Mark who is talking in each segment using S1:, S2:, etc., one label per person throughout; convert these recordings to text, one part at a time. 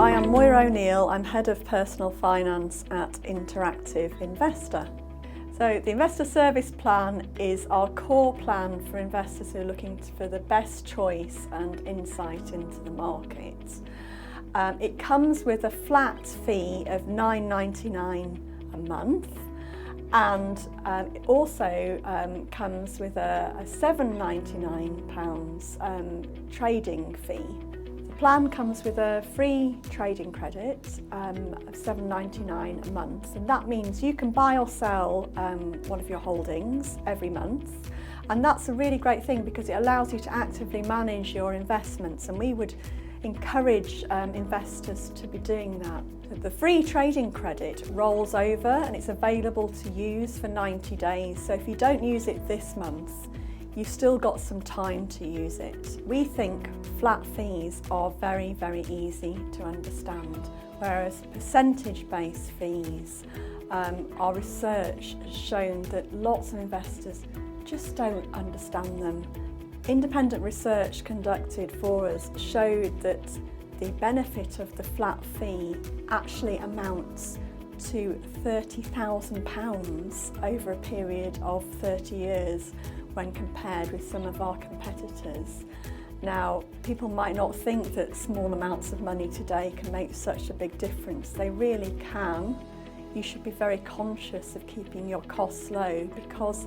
S1: I am Moira O'Neill. I'm Head of Personal Finance at Interactive Investor. So the Investor Service Plan is our core plan for investors who are looking for the best choice and insight into the markets. It comes with a flat fee of $9.99 a month, and it also comes with a £7.99 trading fee. The plan comes with a free trading credit of $7.99 a month, and that means you can buy or sell one of your holdings every month, and that's a really great thing because it allows you to actively manage your investments, and we would encourage investors to be doing that. The free trading credit rolls over and it's available to use for 90 days, so if you don't use it this month, you've still got some time to use it. We think flat fees are very, very easy to understand, whereas percentage-based fees, our research has shown that lots of investors just don't understand them. Independent research conducted for us showed that the benefit of the flat fee actually amounts to £30,000 over a period of 30 years when compared with some of our competitors. Now, people might not think that small amounts of money today can make such a big difference. They really can. You should be very conscious of keeping your costs low, because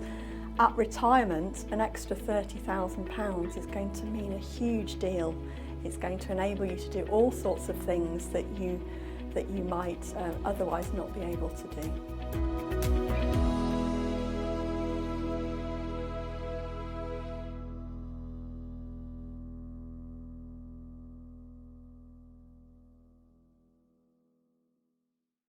S1: at retirement, an extra £30,000 is going to mean a huge deal. It's going to enable you to do all sorts of things that you might otherwise not be able to do.